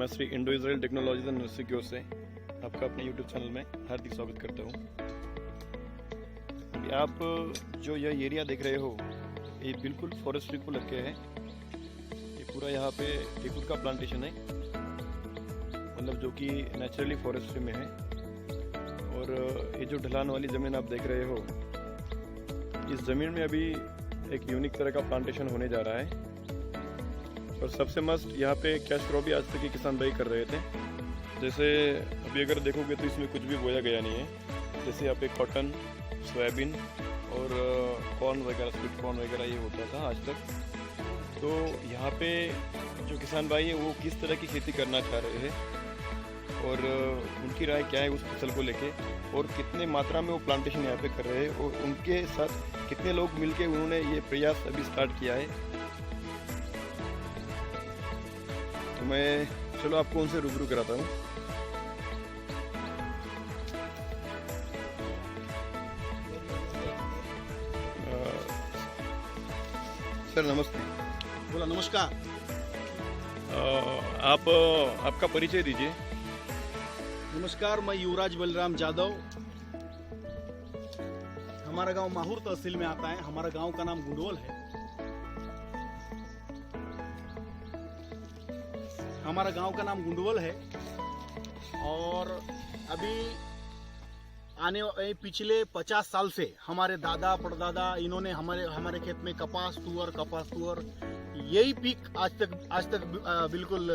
मैं Shri Indo Israel technologies and nursery की ओर से आपका अपने यूट्यूब चैनल में हार्दिक स्वागत करता हूँ। अभी आप जो यह एरिया देख रहे हो ये बिल्कुल फॉरेस्ट्री को लग के है। ये पूरा यहाँ पे टेकूर का प्लांटेशन है, मतलब जो कि नेचुरली फॉरेस्ट्री में है। और ये जो ढलान वाली ज़मीन आप देख रहे हो, इस ज़मीन में अभी एक यूनिक तरह का प्लांटेशन होने जा रहा है। और सबसे मस्त यहाँ पे कैश क्रॉप भी आज तक के किसान भाई कर रहे थे। जैसे अभी अगर देखोगे तो इसमें कुछ भी बोया गया नहीं है। जैसे यहाँ पे कॉटन, सोयाबीन और कॉर्न वगैरह, स्वीट कॉर्न वगैरह ये होता था आज तक। तो यहाँ पे जो किसान भाई है वो किस तरह की खेती करना चाह रहे हैं और उनकी राय क्या है उस फसल को लेके, और कितने मात्रा में वो प्लांटेशन यहाँ पे कर रहे हैं और उनके साथ कितने लोग मिलके उन्होंने ये प्रयास अभी स्टार्ट किया है। तो मैं चलो आपको उनसे रूबरू कराता हूँ। सर नमस्ते। बोला नमस्कार। आप आपका परिचय दीजिए। नमस्कार, मैं युवराज बलराम जादव। हमारा गांव माहूर तहसील में आता है। हमारा गांव का नाम गुंडवल है। हमारा गांव का नाम गुंडवल है। और अभी पिछले 50 साल से हमारे दादा परदादा इन्होंने हमारे खेत में कपास तुअर यही पीक आज तक बिल्कुल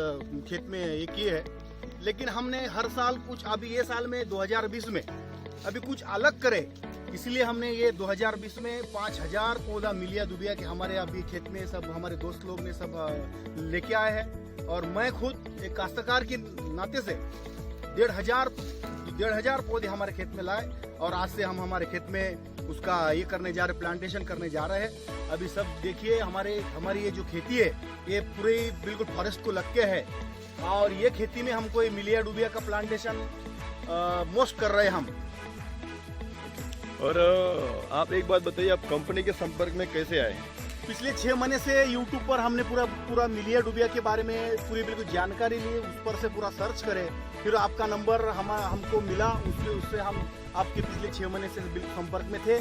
खेत में ये किए है। लेकिन हमने हर साल कुछ, अभी ये साल में 2020 में अभी कुछ अलग करे, इसलिए हमने ये 2020 में 5000 पौधा मिलिया दुबिया के हमारे अभी खेत में सब हमारे दोस्त लोग ने सब लेके आए हैं। और मैं खुद एक काश्तकार के नाते से 1,500 पौधे हमारे खेत में लाए। और आज से हम हमारे खेत में उसका ये करने जा रहे, प्लांटेशन करने जा रहे हैं। अभी सब देखिए हमारी ये जो खेती है ये पूरी बिल्कुल फॉरेस्ट को लग के है। और ये खेती में हमको ये मिलिया डुबिया का प्लांटेशन मोस्ट कर रहे हैं हम। और आप एक बात बताइए, आप कंपनी के संपर्क में कैसे आए? पिछले 6 महीने से YouTube पर हमने पूरा मिलिया डुबिया के बारे में पूरी बिल्कुल जानकारी ली, उस पर से पूरा सर्च करे, फिर आपका नंबर हमको मिला। उससे हम आपके पिछले 6 महीने से बिल्कुल संपर्क में थे।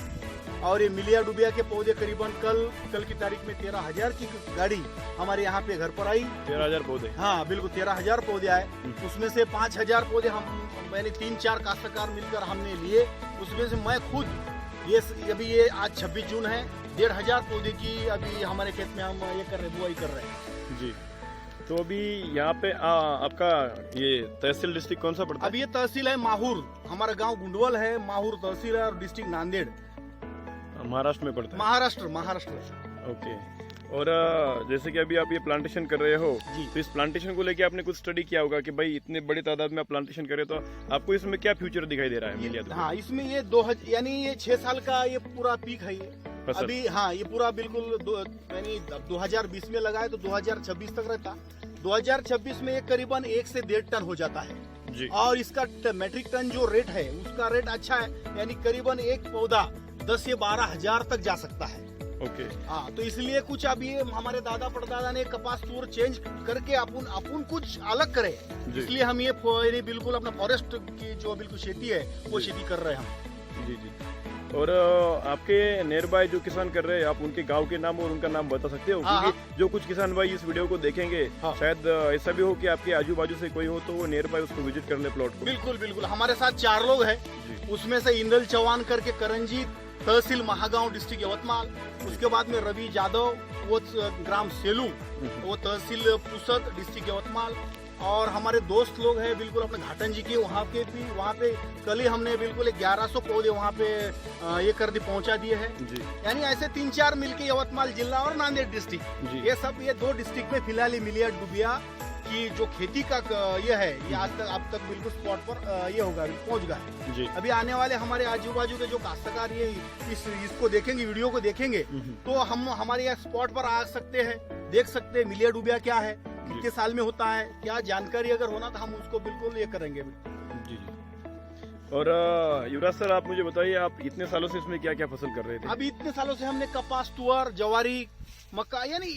और ये मिलिया डुबिया के पौधे करीबन कल की तारीख में 13,000 की गाड़ी हमारे यहाँ पे घर पर आई। 13,000 पौधे? हाँ बिल्कुल 13,000 पौधे आए। उसमें से 5,000 पौधे मैंने 3-4 काश्तकार मिलकर हमने लिए। उसमें से मैं खुद ये आज 26 जून है, 1,500 पौधे की अभी हमारे खेत में हम ये कर रहे, बुआई कर रहे हैं जी। तो अभी यहाँ पे आपका ये तहसील डिस्ट्रिक्ट कौन सा पड़ता है? अब ये तहसील है माहूर। हमारा गांव गुंडवल है, माहूर तहसील है, और डिस्ट्रिक्ट नांदेड़ महाराष्ट्र में पड़ता है। महाराष्ट्र। ओके। और जैसे कि अभी आप ये प्लांटेशन कर रहे हो, तो इस प्लांटेशन को लेके आपने कुछ स्टडी किया होगा कि भाई इतने बड़ी तादाद में आप प्लांटेशन करें तो आपको इसमें क्या फ्यूचर दिखाई दे रहा है मिलिया? हाँ, इसमें ये यानी ये 6 साल का ये पूरा पीक है ये अभी। हाँ, ये पूरा बिल्कुल यानी 2020 में लगाए तो 2026 तक रहता। 2026 में ये करीबन 1 से 1.5 टन हो जाता है जी। और इसका मेट्रिक टन जो रेट है उसका रेट अच्छा है, यानी करीबन एक पौधा 10 से 12,000 तक जा सकता है। ओके। हाँ, तो इसलिए कुछ अभी हमारे दादा परदादा ने कपास तूर चेंज करके अपन कुछ अलग करे, इसलिए हम ये बिल्कुल अपना फॉरेस्ट की जो बिल्कुल खेती है वो खेती कर रहे हैं हम। जी। और आपके नियर बाय जो किसान कर रहे हैं, आप उनके गांव के नाम और उनका नाम बता सकते हो? क्योंकि जो कुछ किसान भाई इस वीडियो को देखेंगे, शायद ऐसा भी हो कि आपके आजू बाजू से कोई हो तो वो नियर बाय उसको विजिट कर ले प्लॉट को। बिल्कुल। हमारे साथ 4 लोग हैं। उसमें से इंदल चौहान करके करंजीत, तहसील महागांव, डिस्ट्रिक्ट यवतमाल। उसके बाद में रवि जादव, वो ग्राम सेलू, वो तहसील पुसद, डिस्ट्रिक्ट यवतमाल। और हमारे दोस्त लोग हैं बिल्कुल अपने घाटन जी के, वहाँ पे कल ही हमने बिल्कुल 1100 पौधे वहाँ पे ये कर पहुँचा दिए हैं। यानी ऐसे 3-4 मिलके यवतमाल जिला और नांदेड़ डिस्ट्रिक्ट, ये 2 डिस्ट्रिक्ट में फिलहाल मिलिया डुबिया की जो खेती का ये है, ये अब तक बिल्कुल स्पॉट पर ये होगा, पहुँच गया। अभी आने वाले हमारे आजू बाजू के जो काश्तकार ये इसको देखेंगे, वीडियो को देखेंगे, तो हम हमारे यहाँ स्पॉट पर आ सकते हैं, देख सकते हैं मिलिया डुबिया क्या है, कितने साल में होता है, क्या जानकारी अगर होना तो हम उसको बिल्कुल ये करेंगे जी। और युवराज सर, आप मुझे बताइए, आप इतने सालों से इसमें क्या क्या फसल कर रहे थे? अभी इतने सालों से हमने कपास, तुअर, जवारी, मक्का, यानी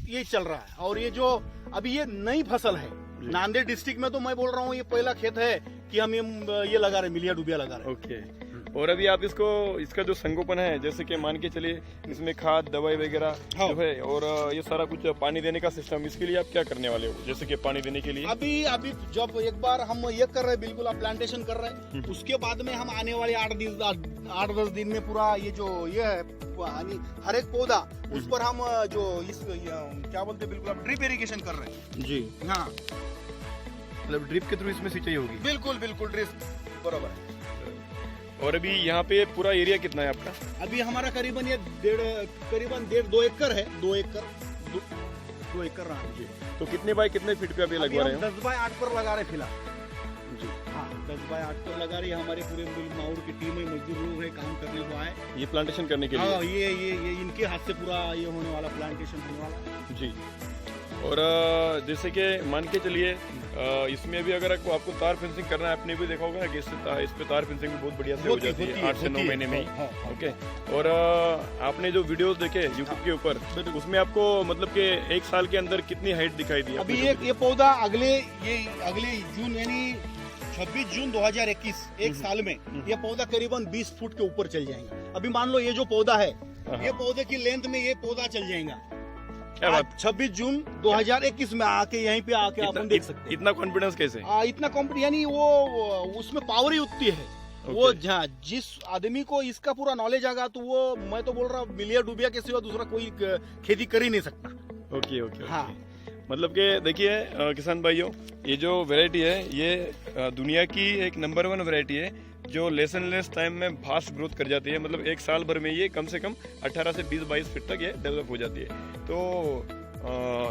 ये चल रहा है। और ये जो अभी ये नई फसल है, नांदेड़ डिस्ट्रिक्ट में तो मैं बोल रहा हूँ ये पहला खेत है कि हम ये लगा रहे, मिलिया डुबिया लगा रहे। ओके। और अभी आप इसका जो संगोपन है, जैसे कि मान के चलिए इसमें खाद दवाई वगैरह जो है और ये सारा कुछ पानी देने का सिस्टम, इसके लिए आप क्या करने वाले हो? जैसे कि पानी देने के लिए अभी जब एक बार हम ये कर रहे हैं, बिल्कुल आप प्लांटेशन कर रहे हैं, उसके बाद में हम आने वाले 8-10 दिन में पूरा ये जो ये है हर एक पौधा उस पर हम जो क्या बोलते हैं, बिल्कुल आप ड्रिप इरिगेशन कर रहे हैं जी। हाँ, मतलब ड्रिप के थ्रू इसमें सिंचाई होगी? बिल्कुल ड्रिप बराबर है। और अभी यहाँ पे पूरा एरिया कितना है आपका? अभी हमारा करीबन ये 1.5-2 एकड़ है। 2 एकड़ रहा जी। तो कितने बाय कितने फीट पे अभी लगवा रहे हो? 10 बाय 8 पर लगा रहे फिलहाल जी। हाँ, 10 बाय 8 पर लगा रही है। हमारे पूरे माउर की टीम है, मजदूर लोग है, काम करने को आए ये प्लांटेशन करने के लिए। हाँ, ये इनके हाथ से पूरा ये होने वाला प्लांटेशन होने वाला जी। और जैसे कि मान के चलिए इसमें भी अगर आपको तार फेंसिंग करना है, आपने भी देखा होगा कि इस पे तार फेंसिंग भी बहुत बढ़िया से हो जाती है 8 से 9 महीने में ही। ओके। और आपने जो वीडियोस देखे यूट्यूब के ऊपर, उसमें आपको मतलब कि 1 साल के अंदर कितनी हाइट दिखाई दी? अभी ये पौधा अगले जून यानी 26 जून 2021 एक साल में ये पौधा करीबन 20 फुट के ऊपर चल जाएगा। अभी मान लो ये जो पौधा है, ये पौधे की लेंथ में ये पौधा चल जाएगा। क्या बात? 26 जून 2021 में आके यहीं पे आके अपन देख सकते हैं। इतना कॉन्फिडेंस कैसे? इतना कॉन्फिडेंस यानी वो उसमें पावर ही उतनी है। वो जहाँ जिस आदमी को इसका पूरा नॉलेज आगा तो वो, मैं तो बोल रहा हूँ, मिलिया डुबिया के सिवा दूसरा कोई खेती कर ही नहीं सकता। ओके। हाँ, मतलब कि देखिए किसान भाइयों, ये जो वैरायटी है ये दुनिया की एक नंबर 1 वैरायटी है जो लेस टाइम में फास्ट ग्रोथ कर जाती है। मतलब 1 साल भर में ये कम से कम 18 से 20-22 फीट तक ये डेवलप हो जाती है। तो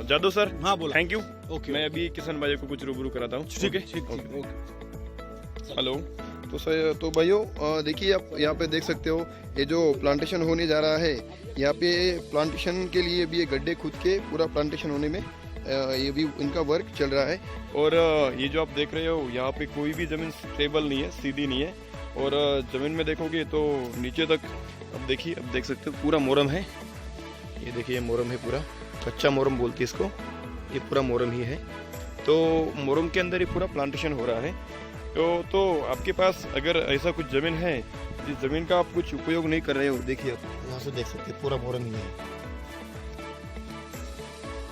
जादव सर, हाँ बोला, थैंक यू। ओके। मैं अभी किसान भाइयों को कुछ रूबरू कराता हूँ। ठीक है। हेलो। तो भाइयों देखिए, आप यहाँ पे देख सकते हो ये जो प्लांटेशन होने जा रहा है, यहाँ पे प्लांटेशन के लिए भी ये गड्ढे खुद के पूरा प्लांटेशन होने में ये भी इनका वर्क चल रहा है। और ये जो आप देख रहे हो, यहाँ पे कोई भी जमीन स्टेबल नहीं है, सीधी नहीं है। और जमीन में देखोगे तो नीचे तक अब देखिए, अब देख सकते हो पूरा मोरम है। ये देखिए, ये मोरम है, पूरा कच्चा मोरम बोलते हैं इसको, ये पूरा मोरम ही है। तो मोरम के अंदर ही पूरा प्लांटेशन हो रहा है। तो आपके पास अगर ऐसा कुछ जमीन है जिस जमीन का आप कुछ उपयोग नहीं कर रहे हो, देखिए आप यहाँ से देख सकते हैं पूरा मोरम ही है।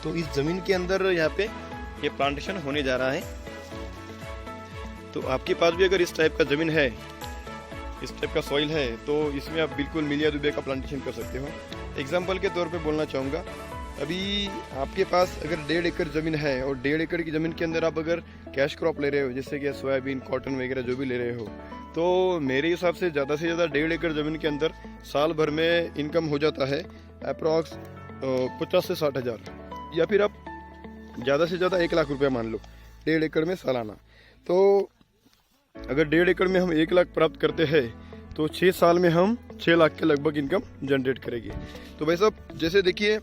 तो इस जमीन के अंदर यहाँ पे ये प्लांटेशन होने जा रहा है। तो आपके पास भी अगर इस टाइप का जमीन है, इस टाइप का सॉइल है, तो इसमें आप बिल्कुल मिलिया दुबे का प्लांटेशन कर सकते हो। एग्जाम्पल के तौर पे बोलना चाहूँगा, अभी आपके पास अगर 1.5 एकड़ ज़मीन है और 1.5 एकड़ की ज़मीन के अंदर आप अगर कैश क्रॉप ले रहे हो, जैसे कि सोयाबीन, कॉटन वगैरह जो भी ले रहे हो, तो मेरे हिसाब से ज़्यादा 1.5 एकड़ ज़मीन के अंदर साल भर में इनकम हो जाता है अप्रॉक्स 50 से 60 हज़ार, या फिर आप ज़्यादा से ज़्यादा 1 लाख रुपया मान लो 1.5 एकड़ में सालाना। तो अगर 1.5 एकड़ में हम 1 लाख प्राप्त करते हैं तो 6 साल में हम 6 लाख के लगभग इनकम जनरेट करेंगे। तो भाई साहब, जैसे देखिए,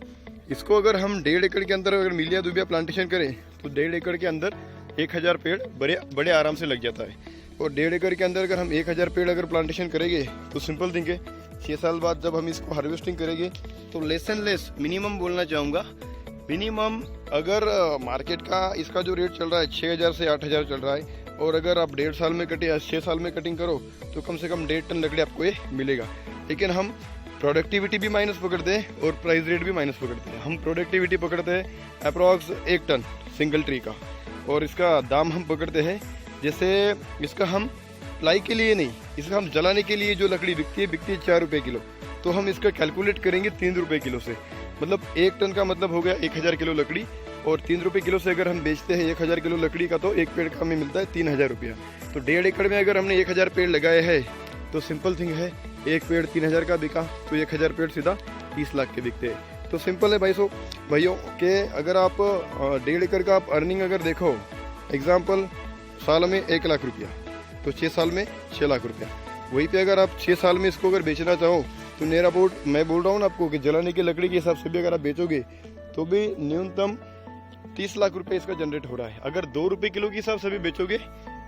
इसको अगर हम 1.5 एकड़ के अंदर अगर मिलिया दुबिया प्लांटेशन करें तो 1.5 एकड़ के अंदर 1000 पेड़ बड़े आराम से लग जाता है। और 1.5 एकड़ के अंदर अगर हम 1000 पेड़ अगर प्लांटेशन करेंगे तो सिंपल थिंग है, 6 साल बाद जब हम इसको हार्वेस्टिंग करेंगे तो लेस एंड लेस मिनिमम बोलना चाहूँगा, मिनिमम अगर मार्केट का इसका जो रेट चल रहा है 6000 से 8000 चल रहा है, और अगर आप 1.5 साल में कटे या 6 साल में कटिंग करो तो कम से कम 1.5 टन लकड़ी आपको ये मिलेगा। लेकिन हम प्रोडक्टिविटी भी माइनस पकड़ते हैं और प्राइस रेट भी माइनस पकड़ते हैं। हम प्रोडक्टिविटी पकड़ते हैं अप्रॉक्स 1 टन सिंगल ट्री का, और इसका दाम हम पकड़ते हैं, जैसे इसका हम प्लाई के लिए नहीं, इसका हम जलाने के लिए जो लकड़ी बिकती है 4 रुपये किलो, तो हम इसका कैलकुलेट करेंगे 3 रुपये किलो से। मतलब 1 टन का मतलब हो गया 1000 किलो लकड़ी, और 3 रुपये किलो से अगर हम बेचते हैं 1000 किलो लकड़ी का, तो एक पेड़ का हमें मिलता है 3000 रुपया। तो 1.5 एकड़ में अगर हमने 1000 पेड़ लगाए हैं तो सिंपल थिंग है, एक पेड़ 3000 का बिका तो 1000 पेड़ सीधा 30 लाख के बिकते हैं। तो सिंपल है भाइयों के, अगर आप 1.5 एकड़ का आप अर्निंग अगर देखो, एग्जाम्पल साल में 1 लाख रुपया, तो 6 साल में 6 लाख रुपया। वहीं पे अगर आप 6 साल में इसको अगर बेचना चाहो तो नेरा बोर्ड, मैं बोल रहा हूँ ना आपको कि जलाने की लकड़ी के हिसाब से भी अगर आप बेचोगे तो भी न्यूनतम 30 लाख रुपए इसका जनरेट हो रहा है। अगर 2 रुपये किलो के हिसाब से भी बेचोगे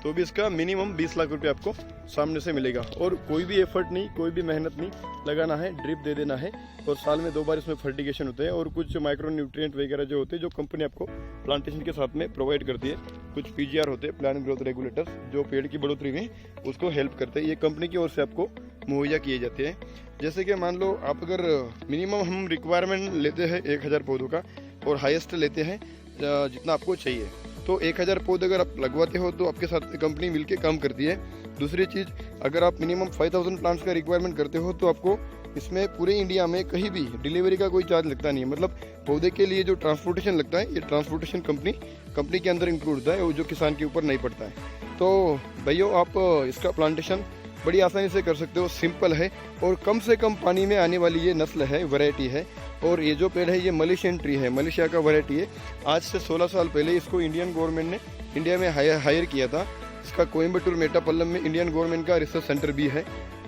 तो भी इसका मिनिमम 20 लाख रुपए आपको सामने से मिलेगा। और कोई भी एफर्ट नहीं, कोई भी मेहनत नहीं लगाना है, ड्रिप दे देना है और साल में 2 बार इसमें फर्टिगेशन होते हैं और कुछ माइक्रो न्यूट्रिएंट वगैरह जो होते हैं जो कंपनी आपको प्लांटेशन के साथ में प्रोवाइड करती है। कुछ पीजीआर होते हैं, प्लांट ग्रोथ रेगुलेटर्स, जो पेड़ की बढ़ोतरी में उसको हेल्प करते हैं। ये कंपनी की ओर से आपको मुहैया किए जाते हैं। जैसे कि मान लो आप अगर मिनिमम हम रिक्वायरमेंट लेते हैं 1000 पौधों का और हाईएस्ट लेते हैं जितना आपको चाहिए, तो 1000 पौधे अगर आप लगवाते हो तो आपके साथ कंपनी मिलके काम करती है। दूसरी चीज़, अगर आप मिनिमम 5000 प्लांट्स का रिक्वायरमेंट करते हो तो आपको इसमें पूरे इंडिया में कहीं भी डिलीवरी का कोई चार्ज लगता नहीं है। मतलब पौधे के लिए जो ट्रांसपोर्टेशन लगता है, ये ट्रांसपोर्टेशन कंपनी के अंदर इंक्लूड होता है, वो जो किसान के ऊपर नहीं पड़ता है। तो भैया आप इसका प्लांटेशन बड़ी आसानी से कर सकते हो, सिंपल है और कम से कम पानी में आने वाली ये नस्ल है, वैरायटी है। और ये जो पेड़ है ये मलेशियन ट्री है, मलेशिया का वैरायटी है। आज से 16 साल पहले इसको इंडियन गवर्नमेंट ने इंडिया में हायर किया था। इसका कोयम्बटूर मेटापल्लम में इंडियन गवर्नमेंट का रिसर्च सेंटर भी है।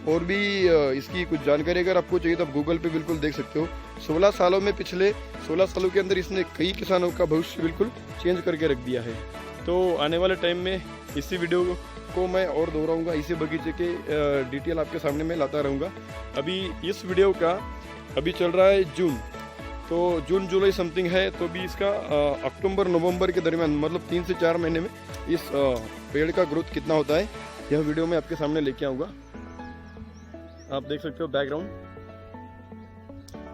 और भी इसकी कुछ जानकारी अगर आपको चाहिए तो आप गूगल पे बिल्कुल देख सकते हो। 16 सालों में, पिछले 16 सालों के अंदर इसने कई किसानों का भविष्य बिल्कुल चेंज करके रख दिया है। तो आने वाले टाइम में इसी वीडियो को मैं और दोहराऊंगा, इसी बगीचे के डिटेल आपके सामने मैं लाता रहूँगा। अभी इस वीडियो का अभी चल रहा है जून, तो जून जुलाई समथिंग है, तो भी इसका अक्टूबर नवंबर के दरमियान, मतलब 3 से 4 महीने में इस पेड़ का ग्रोथ कितना होता है यह वीडियो में आपके सामने लेके आऊँगा। आप देख सकते हो बैकग्राउंड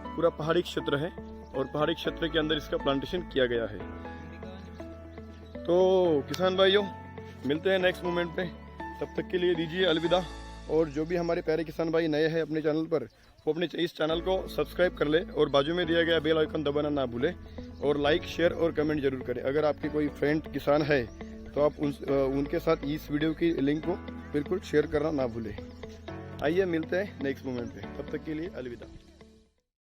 पूरा पहाड़ी क्षेत्र है और पहाड़ी क्षेत्र के अंदर इसका प्लांटेशन किया गया है। तो किसान भाइयों, मिलते हैं नेक्स्ट मोमेंट पे, तब तक के लिए दीजिए अलविदा। और जो भी हमारे प्यारे किसान भाई नए हैं अपने चैनल पर, वो अपने इस चैनल को सब्सक्राइब कर ले और बाजू में दिया गया बेल आइकन दबाना ना भूले और लाइक शेयर और कमेंट जरूर करें। अगर आपके कोई फ्रेंड किसान है तो आप उनके साथ इस वीडियो की लिंक को बिल्कुल शेयर करना ना भूलें। आइए मिलते हैं नेक्स्ट मोमेंट पे, तब तक के लिए अलविदा।